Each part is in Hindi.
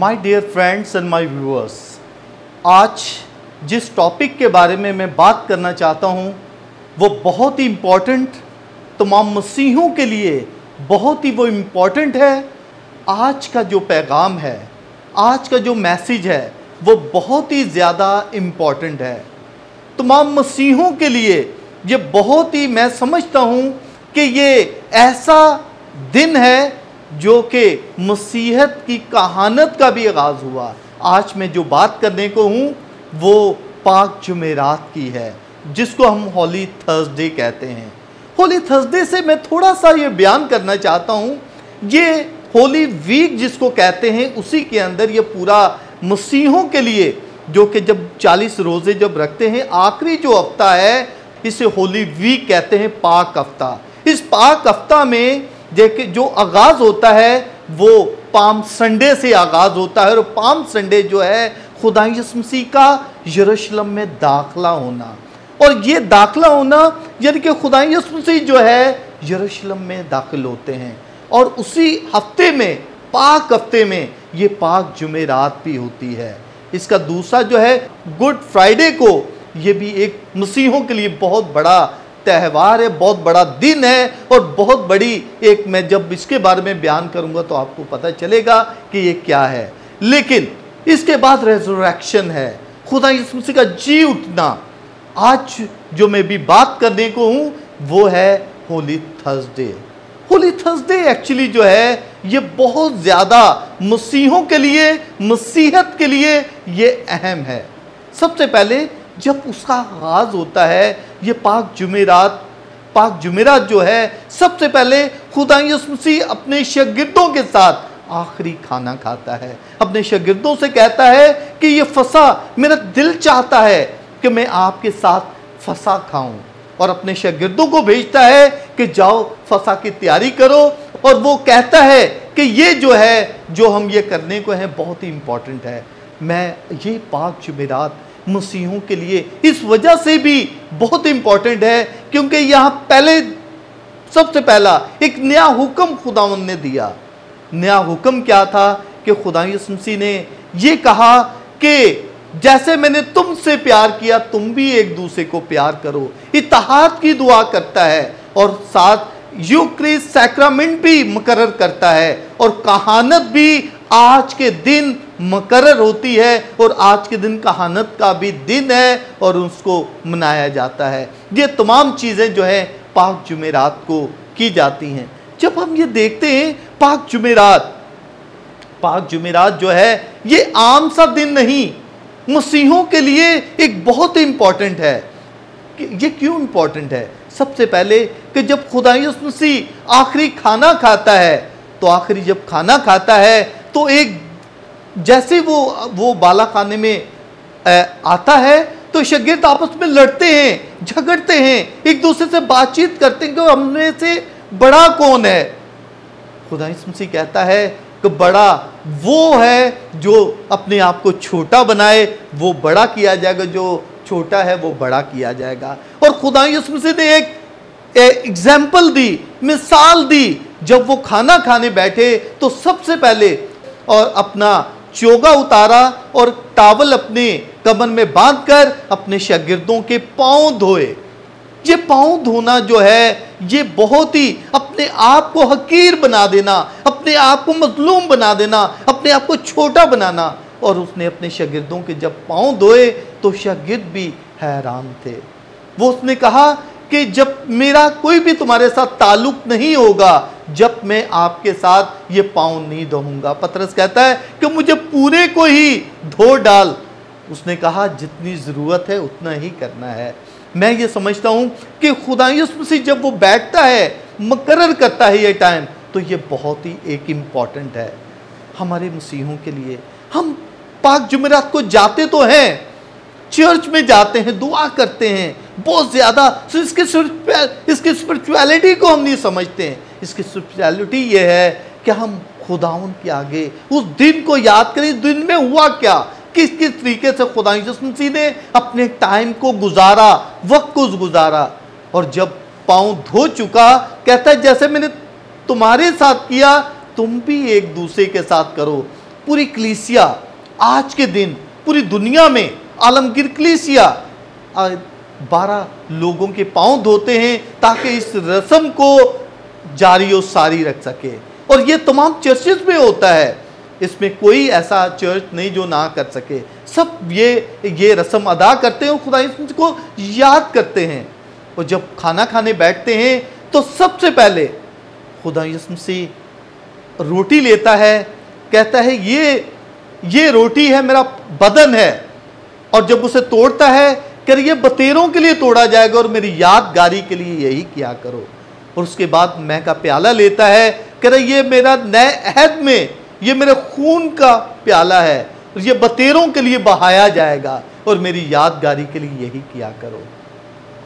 My dear friends and my viewers, आज जिस टॉपिक के बारे में मैं बात करना चाहता हूँ वो बहुत ही इम्पॉर्टेंट, तमाम मसीहों के लिए बहुत ही वो इम्पॉर्टेंट है। आज का जो पैगाम है, आज का जो मैसेज है वो बहुत ही ज़्यादा इम्पॉर्टेंट है तमाम मसीहों के लिए। ये बहुत ही, मैं समझता हूँ कि ये ऐसा दिन है जो कि मसीहत की कहानत का भी आगाज़ हुआ। आज मैं जो बात करने को हूँ वो पाक जुमेरात की है, जिसको हम होली थर्सडे कहते हैं। होली थर्सडे से मैं थोड़ा सा ये बयान करना चाहता हूँ, ये होली वीक जिसको कहते हैं उसी के अंदर ये पूरा मसीहों के लिए, जो कि जब 40 रोज़े जब रखते हैं, आखिरी जो हफ्ता है इसे होली वीक कहते हैं, पाक हफ्ता। इस पाक हफ्ता में जो आगाज़ होता है वो पाम संडे से आगाज़ होता है, और पाम संडे जो है खुदा यीशु मसीह का यरूशलेम में दाखिला होना, और ये दाखिला होना यानी कि खुदा यीशु मसीह जो है यरूशलेम में दाखिल होते हैं। और उसी हफ्ते में, पाक हफ्ते में, ये पाक जुमेरात भी होती है। इसका दूसरा जो है गुड फ्राइडे को, ये भी एक मसीहों के लिए बहुत बड़ा त्यौहार है, बहुत बड़ा दिन है, और बहुत बड़ी एक, मैं जब इसके बारे में बयान करूंगा तो आपको पता चलेगा कि ये क्या है। लेकिन इसके बाद रेज़रेक्शन है, खुदा यीशु मसीह का जी उठना। आज जो मैं भी बात करने को हूँ वो है Holi Thursday. Holi Thursday actually जो है ये बहुत ज़्यादा मसीहों के लिए, मसीहत के लिए ये अहम है। सबसे पहले जब उसका आगाज़ होता है ये पाक जुमेरात जो है, सबसे पहले खुदा यीशु मसीह अपने शागिर्दों के साथ आखिरी खाना खाता है। अपने शागिर्दों से कहता है कि ये फसा, मेरा दिल चाहता है कि मैं आपके साथ फसा खाऊं, और अपने शागिर्दों को भेजता है कि जाओ फसा की तैयारी करो। और वो कहता है कि ये जो है, जो हम ये करने को हैं, बहुत ही इम्पोर्टेंट है। ये पाक जुमेरात मसीहों के लिए इस वजह से भी बहुत इम्पोर्टेंट है क्योंकि यहाँ पहले, सबसे पहला एक नया हुक्म खुदावंद ने दिया। नया हुक्म क्या था कि खुदा यीशु मसीह ने ये कहा कि जैसे मैंने तुमसे प्यार किया तुम भी एक दूसरे को प्यार करो। इत्तेहाद की दुआ करता है, और साथ यूक्रिस्ट सैक्रामेंट भी मुकर्रर करता है, और कहानत भी आज के दिन मुकर्रर होती है, और आज के दिन कहानत का भी दिन है और उसको मनाया जाता है। ये तमाम चीज़ें जो है पाक जुमेरात को की जाती हैं। जब हम ये देखते हैं पाक जुमेरात जो है ये आम सा दिन नहीं, मसीहों के लिए एक बहुत इम्पॉर्टेंट है। ये क्यों इम्पॉर्टेंट है? सबसे पहले कि जब खुदा यीशु मसीह आखिरी खाना खाता है, तो आखिरी जब खाना खाता है तो एक, जैसे वो बाला खाने में आता है तो शागिर्द आपस में लड़ते हैं, झगड़ते हैं, एक दूसरे से बातचीत करते हैं कि हमने से बड़ा कौन है। खुदा यीशु मसीह कहता है कि बड़ा वो है जो अपने आप को छोटा बनाए, वो बड़ा किया जाएगा, जो छोटा है वो बड़ा किया जाएगा। और खुदा यीशु मसीह ने एक एग्जाम्पल दी, मिसाल दी। जब वो खाना खाने बैठे तो सबसे पहले और अपना चोगा उतारा और टावल अपने कमर में बांधकर अपने शागिर्दों के पांव धोए। ये पांव धोना जो है ये बहुत ही अपने आप को हकीर बना देना, अपने आप को मजलूम बना देना, अपने आप को छोटा बनाना। और उसने अपने शागिर्दों के जब पांव धोए तो शागिर्द भी हैरान थे। उसने कहा कि जब मेरा कोई भी तुम्हारे साथ ताल्लुक नहीं होगा जब मैं आपके साथ ये पांव नहीं धोऊंगा। पतरस कहता है कि मुझे पूरे को ही धो डाल। उसने कहा जितनी ज़रूरत है उतना ही करना है। मैं ये समझता हूँ कि खुदा यीशु मसीह जब वो बैठता है, मुकर्रर करता है ये टाइम, तो ये बहुत ही एक इम्पॉर्टेंट है हमारे मसीहों के लिए। हम पाक जुमेरात को जाते तो हैं, चर्च में जाते हैं, दुआ करते हैं बहुत ज़्यादा, तो इसकी स्पिरिचुअलिटी को हम नहीं समझते हैं। इसकी स्पिरिचुअलिटी ये है कि हम खुदावंद के आगे उस दिन को याद करें, दिन में हुआ क्या, किस किस तरीके से खुदा यीशु मसीह ने अपने टाइम को गुजारा, वक्त को गुजारा। और जब पाँव धो चुका, कहता है जैसे मैंने तुम्हारे साथ किया तुम भी एक दूसरे के साथ करो। पूरी कलीसिया आज के दिन पूरी दुनिया में आलमगीर कलीसिया 12 लोगों के पांव धोते हैं ताकि इस रस्म को जारी और सारी रख सके। और ये तमाम चर्चेस में होता है, इसमें कोई ऐसा चर्च नहीं जो ना कर सके। सब ये रस्म अदा करते हैं और खुदा यीशु को याद करते हैं। और जब खाना खाने बैठते हैं तो सबसे पहले खुदा यीशु मसीह रोटी लेता है, कहता है ये रोटी है, मेरा बदन है। और जब उसे तोड़ता है, कर ये बतेरों के लिए तोड़ा जाएगा और मेरी यादगारी के लिए यही किया करो। और उसके बाद मैं का प्याला लेता है, कर ये मेरा नए अहद में ये मेरे खून का प्याला है और ये बतेरों के लिए बहाया जाएगा और मेरी यादगारी के लिए यही किया करो।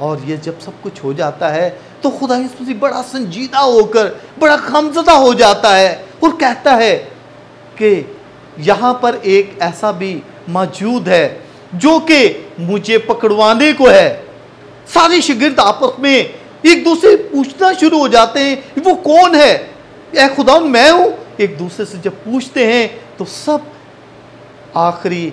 और ये जब सब कुछ हो जाता है तो खुदा यीशु मसीह बड़ा संजीदा होकर बड़ा गमज़दा हो जाता है और कहता है कि यहाँ पर एक ऐसा भी मौजूद है जो कि मुझे पकड़वाने को है। सारे शागिर्द आपस में एक दूसरे से पूछना शुरू हो जाते हैं, वो कौन है? ऐ खुदा मैं हूं। एक दूसरे से जब पूछते हैं तो सब आखिरी,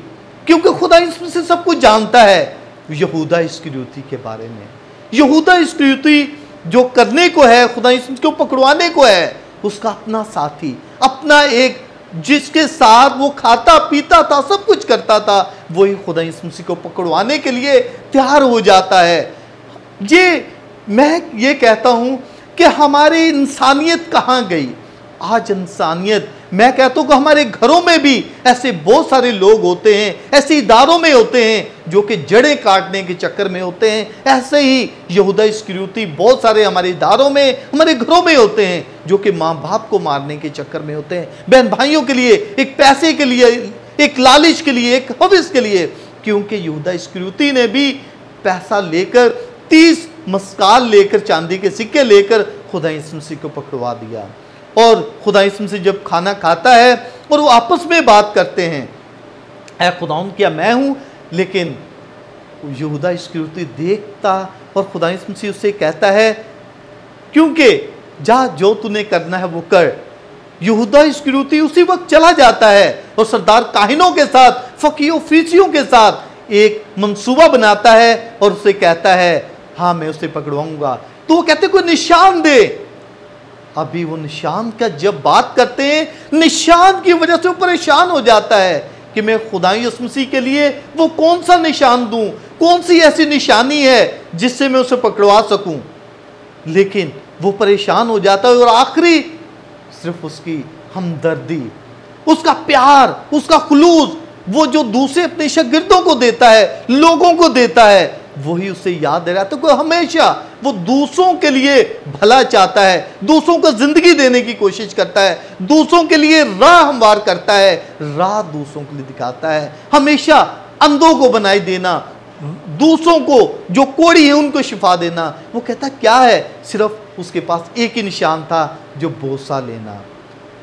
क्योंकि खुदा इसमें सब कुछ जानता है, यहूदा इस्करियोती के बारे में। यहूदा इस्करियोती जो करने को है, खुदा इसको पकड़वाने को है, उसका अपना साथी, अपना एक जिसके साथ वो खाता पीता था, सब कुछ करता था, वही खुदा यीशु मसीह को पकड़वाने के लिए तैयार हो जाता है। मैं ये कहता हूं कि हमारी इंसानियत कहाँ गई? आज इंसानियत, मैं कहता हूं कि हमारे घरों में भी ऐसे बहुत सारे लोग होते हैं, ऐसे इदारों में होते हैं जो कि जड़ें काटने के चक्कर में होते हैं। ऐसे ही यहूदा इस्करियोती बहुत सारे हमारे इदारों में, हमारे घरों में होते हैं जो कि माँ बाप को मारने के चक्कर में होते हैं, बहन भाइयों के लिए, एक पैसे के लिए, एक लालच के लिए, एक हविस के लिए। क्योंकि यहूदा इस्करियोती ने भी पैसा लेकर 30 मस्काल लेकर, चांदी के सिक्के लेकर खुदा यीशु मसीह को पकड़वा दिया। और खुदा यीशु मसीह जब खाना खाता है और वो आपस में बात करते हैं, ऐ खुदाउन क्या मैं हूं? लेकिन यहूदा इस्करियोती देखता और खुदा यीशु मसीह उससे कहता है, क्योंकि जा जो तूने करना है वो कर। यहूदा इस्करियोती उसी वक्त चला जाता है और सरदार काहिनों के साथ, फकीरों फरीसियों के साथ एक मंसूबा बनाता है और उसे कहता है, हाँ मैं उसे पकड़वाऊंगा। तो वो कहते कोई निशान दे। अभी वो निशान का जब बात करते हैं, निशान की वजह से वो परेशान हो जाता है कि मैं खुदा यीशु मसीह के लिए वो कौन सा निशान दूं, कौन सी ऐसी निशानी है जिससे मैं उसे पकड़वा सकूं। लेकिन वो परेशान हो जाता है और आखिरी सिर्फ उसकी हमदर्दी, उसका प्यार, उसका खुलूस, वो जो दूसरे अपने शागिर्दों को देता है, लोगों को देता है, वही उसे याद दे रहा है। तो कोई हमेशा वो दूसरों के लिए भला चाहता है, दूसरों को जिंदगी देने की कोशिश करता है, दूसरों के लिए राह हमवार करता है, राह दूसरों के लिए दिखाता है। हमेशा अंधों को बनाई देना, दूसरों को जो कोढ़ी है उनको शिफा देना। वो कहता क्या है? सिर्फ उसके पास एक ही निशान था, जो बोसा लेना।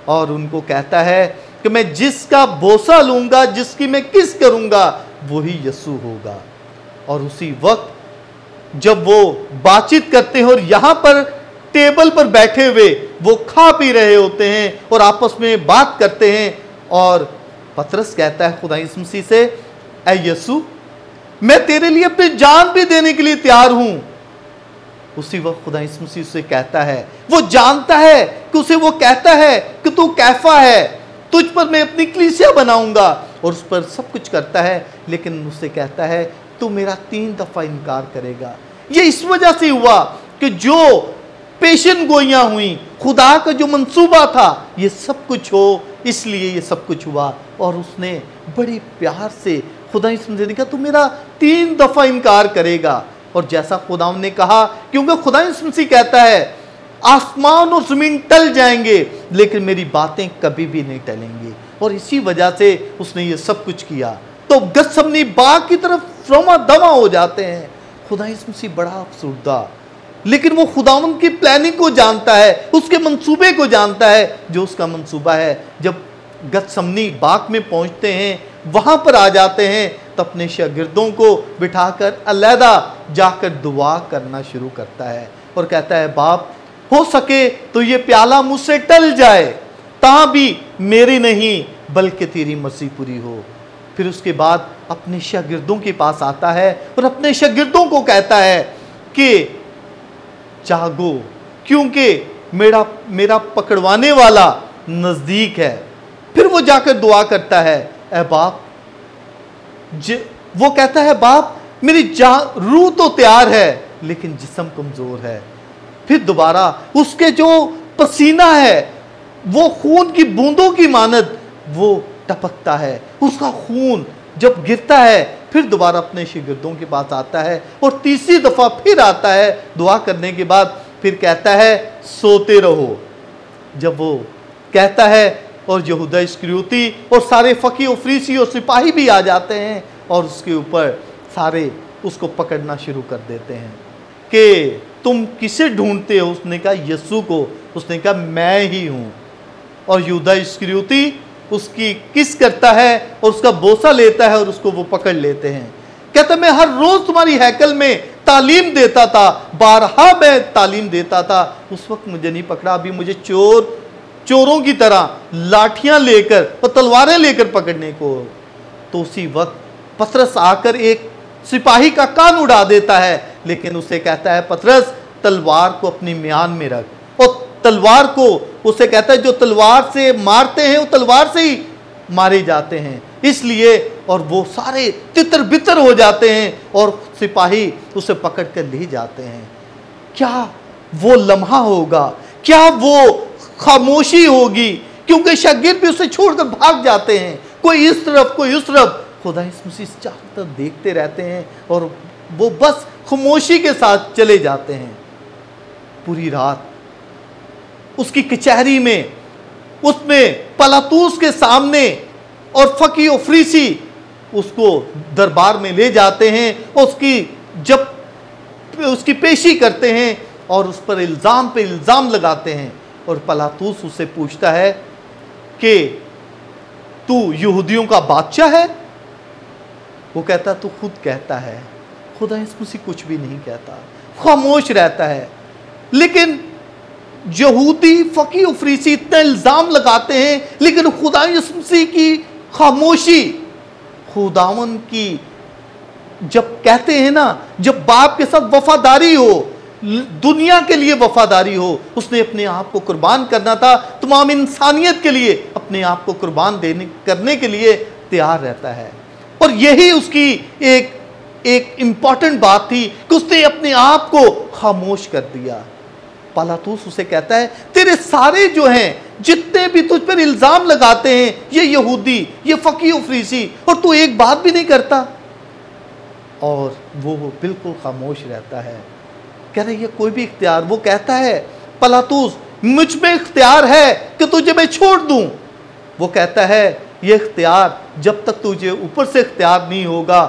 और उनको कहता है कि मैं जिसका बोसा लूंगा, जिसकी मैं किस करूंगा, वही यीशु होगा। और उसी वक्त जब वो बातचीत करते हैं और यहां पर टेबल पर बैठे हुए वो खा पी रहे होते हैं और आपस में बात करते हैं, और पतरस कहता है खुदा यीशु मसीह से, ऐ यीशु मैं तेरे लिए अपनी जान भी देने के लिए तैयार हूं। उसी वक्त खुदा यीशु मसीह से कहता है, वो जानता है कि उसे वो कहता है कि तू कैफा है, तुझ पर मैं अपनी कलीसिया बनाऊंगा, और उस पर सब कुछ करता है। लेकिन उससे कहता है तू मेरा 3 दफा इनकार करेगा। ये इस वजह से हुआ कि जो पेशन गोइयां हुई, खुदा का जो मंसूबा था, ये सब कुछ हो, इसलिए ये सब कुछ हुआ। और उसने बड़े प्यार से खुदा यीशु मसीह ने कहा तू मेरा 3 दफा इनकार करेगा। और जैसा खुदा ने कहा, क्योंकि खुदा यीशु मसीह कहता है आसमान और जमीन टल जाएंगे लेकिन मेरी बातें कभी भी नहीं टलेंगी, और इसी वजह से उसने ये सब कुछ किया। तो गत्समनी बाग की तरफ फ्रोमा दमा हो जाते हैं। खुदा यीशु मसीह बड़ा अफसुर्दा, लेकिन वो खुदावन की प्लानिंग को जानता है, उसके मंसूबे को जानता है, जो उसका मंसूबा है। जब गत्समनी बाग में पहुंचते हैं, वहां पर आ जाते हैं, तो अपने शागिर्दों को बिठाकर अलहदा जाकर दुआ करना शुरू करता है और कहता है बाप हो सके तो ये प्याला मुझसे टल जाए, तां भी मेरी नहीं बल्कि तेरी मर्जी पूरी हो। फिर उसके बाद अपने शागिर्दों के पास आता है और अपने शागिर्दों को कहता है कि जागो, क्योंकि मेरा पकड़वाने वाला नजदीक है। फिर वो जाकर दुआ करता है, ऐ बाप, वो कहता है, बाप मेरी रूह तो तैयार है लेकिन जिस्म कमजोर है। फिर दोबारा उसके जो पसीना है वो खून की बूंदों की मानद वो टपकता है। उसका खून जब गिरता है फिर दोबारा अपने शागिर्दों के पास आता है और तीसरी दफा फिर आता है दुआ करने के बाद। फिर कहता है सोते रहो। जब वो कहता है और यहूदा इस्करियोती और सारे फकी और फरीसी और सिपाही भी आ जाते हैं और उसके ऊपर सारे उसको पकड़ना शुरू कर देते हैं कि तुम किसे ढूंढते हो। उसने कहा यीशु को। उसने कहा मैं ही हूँ। और यहूदा इस्करियोती उसकी किस करता है और उसका बोसा लेता है और उसको वो पकड़ लेते हैं। कहता मैं हर रोज तुम्हारी हैकल में तालीम देता था, बारहा मैं तालीम देता था, उस वक्त मुझे नहीं पकड़ा। अभी मुझे चोरों की तरह लाठियां लेकर और तलवारें लेकर पकड़ने को। तो उसी वक्त पतरस आकर एक सिपाही का कान उड़ा देता है, लेकिन उसे कहता है पतरस तलवार को अपनी म्यान में रख। और तलवार को उसे कहता है जो तलवार से मारते हैं वो तलवार से ही मारे जाते हैं। इसलिए और वो सारे तितर बितर हो जाते हैं और सिपाही उसे पकड़ कर ले जाते हैं। क्या वो लम्हा होगा, क्या वो खामोशी होगी, क्योंकि शागिर्द भी उसे छोड़कर भाग जाते हैं, कोई इस तरफ कोई उस तरफ। खुदा यीशु चारों तरफ देखते रहते हैं और वो बस खामोशी के साथ चले जाते हैं। पूरी रात उसकी कचहरी में उसमें पिलातुस के सामने और फकी और फरीसी उसको दरबार में ले जाते हैं और उसकी पेशी करते हैं और उस पर इल्ज़ाम पे इल्ज़ाम लगाते हैं। और पिलातुस उससे पूछता है कि तू यहूदियों का बादशाह है। वो कहता तू खुद कहता है। खुदा यीशु मसीह कुछ भी नहीं कहता, खामोश रहता है। लेकिन यहूदी फकी और फरीसी इतना इल्ज़ाम लगाते हैं, लेकिन खुदा यीशु मसीह की खामोशी, खुदावन की जब कहते हैं ना, जब बाप के साथ वफादारी हो, दुनिया के लिए वफादारी हो, उसने अपने आप को कुर्बान करना था, तमाम इंसानियत के लिए अपने आप को कुर्बान करने के लिए तैयार रहता है। और यही उसकी एक इंपॉर्टेंट बात थी कि उसने अपने आप को खामोश कर दिया। पिलातुस उसे कहता है तेरे सारे जो हैं जितने भी तुझ पर इल्जाम लगाते हैं, ये यहूदी, ये फकी और फरीसी, और तू एक बात भी नहीं करता। और वो बिल्कुल खामोश रहता है। कह रहे ये कोई भी इख्तियार, वो कहता है पिलातुस मुझ में इख्तियार है कि तुझे मैं छोड़ दूं। वो कहता है ये इख्तियार जब तक तुझे ऊपर से इख्तियार नहीं होगा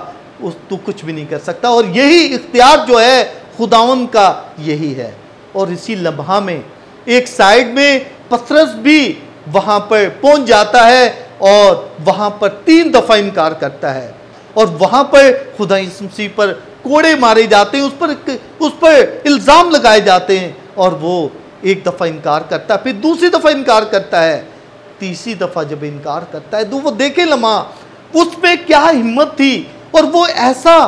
तू कुछ भी नहीं कर सकता। और यही इख्तियार जो है खुदावन का यही है। और इसी लम्हा में एक साइड में पतरस भी वहां पर पहुंच जाता है और वहां पर 3 दफा इनकार करता है और वहां पर खुदा यीशु मसीह पर कोड़े मारे जाते हैं, उस पर इल्जाम लगाए जाते हैं। और वो एक दफा इनकार करता है, फिर दूसरी दफा इनकार करता है, तीसरी दफा जब इनकार करता है तो वो देखे लम्हा उसमें क्या हिम्मत थी। और वो ऐसा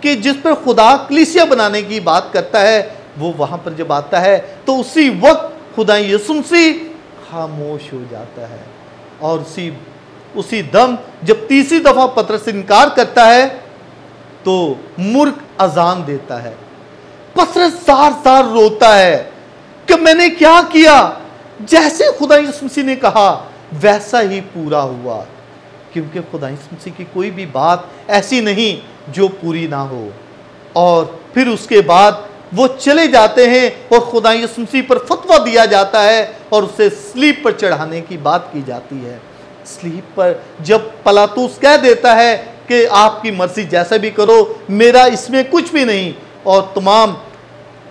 कि जिस पर खुदा कलीसिया बनाने की बात करता है, वो वहां पर जब आता है तो उसी वक्त खुदा यीशु मसीह खामोश हो जाता है। और उसी दम जब तीसरी दफा पतरस इनकार करता है तो मूर्ख अजान देता है। पतरस जार रोता है कि मैंने क्या किया। जैसे खुदा यीशु मसीह ने कहा वैसा ही पूरा हुआ, क्योंकि खुदा यीशु मसीह की कोई भी बात ऐसी नहीं जो पूरी ना हो। और फिर उसके बाद वो चले जाते हैं और खुदा यीशु मसीह पर फतवा दिया जाता है और उसे स्लीप पर चढ़ाने की बात की जाती है। स्लीप पर जब पिलातुस कह देता है कि आपकी मर्जी जैसा भी करो, मेरा इसमें कुछ भी नहीं, और तमाम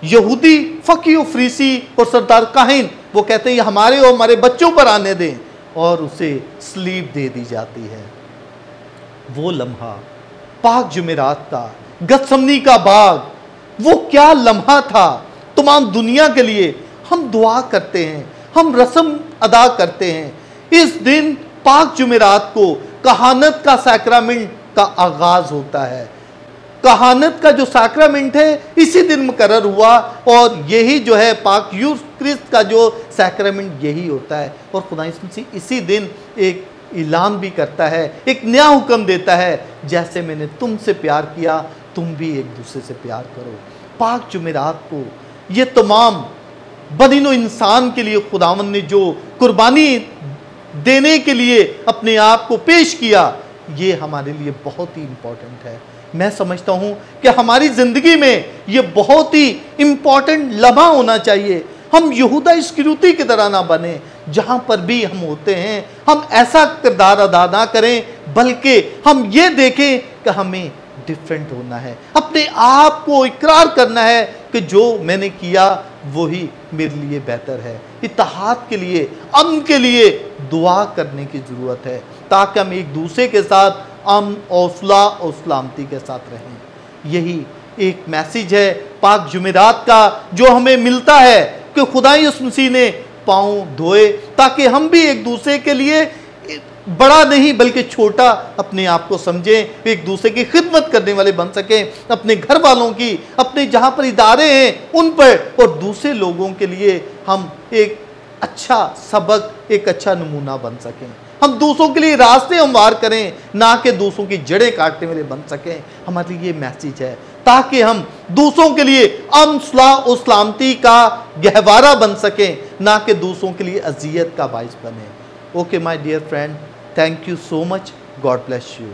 यहूदी फकी और फरीसी और सरदार काहिन वो कहते हैं हमारे और हमारे बच्चों पर आने दें, और उसे स्लीप दे दी जाती है। वो लम्हा पाक जुमेरात का गतसमनी का बाग, वो क्या लम्हा था तमाम दुनिया के लिए। हम दुआ करते हैं, हम रस्म अदा करते हैं। इस दिन पाक जुमेरात को कहानत का सैक्रामेंट का आगाज होता है। कहानत का जो सैक्रामेंट है इसी दिन मुकर्रर हुआ, और यही जो है पाक यूस क्रिस्त का जो सैक्रामेंट यही होता है। और खुदा यीशु मसीह इसी दिन एक ऐलान भी करता है, एक नया हुक्म देता है, जैसे मैंने तुमसे प्यार किया तुम भी एक दूसरे से प्यार करो। पाक जुमेरात को ये तमाम बनीनो इंसान के लिए खुदावंद ने जो कुर्बानी देने के लिए अपने आप को पेश किया, ये हमारे लिए बहुत ही इंपॉर्टेंट है। मैं समझता हूं कि हमारी जिंदगी में ये बहुत ही इंपॉर्टेंट लम्हा होना चाहिए। हम यहूदा इस्करियोती की तरह ना बने, जहां पर भी हम होते हैं हम ऐसा किरदार अदा ना करें, बल्कि हम ये देखें कि हमें डिफरेंट होना है, अपने आप को इकरार करना है कि जो मैंने किया वही मेरे लिए बेहतर है। इत्तेहाद के लिए, अमन के लिए दुआ करने की ज़रूरत है, ताकि हम एक दूसरे के साथ अमन और सुलह और सलामती के साथ रहें। यही एक मैसेज है पाक जुमेरात का जो हमें मिलता है कि खुदा यीशु मसीह ने पाँव धोए ताकि हम भी एक दूसरे के लिए बड़ा नहीं बल्कि छोटा अपने आप को समझें, एक दूसरे की खिदमत करने वाले बन सकें, अपने घर वालों की, अपने जहाँ पर इदारे हैं उन पर, और दूसरे लोगों के लिए हम एक अच्छा सबक, एक अच्छा नमूना बन सकें। हम दूसरों के लिए रास्ते हमवार करें, ना कि दूसरों की जड़ें काटने वाले बन सकें। हमारे लिए ये मैसेज है, ताकि हम दूसरों के लिए अमन, सुलह और सलामती का गहवारा बन सकें, ना कि दूसरों के लिए अजियत का बाइस बने। Okay my dear friend, thank you so much. God bless you.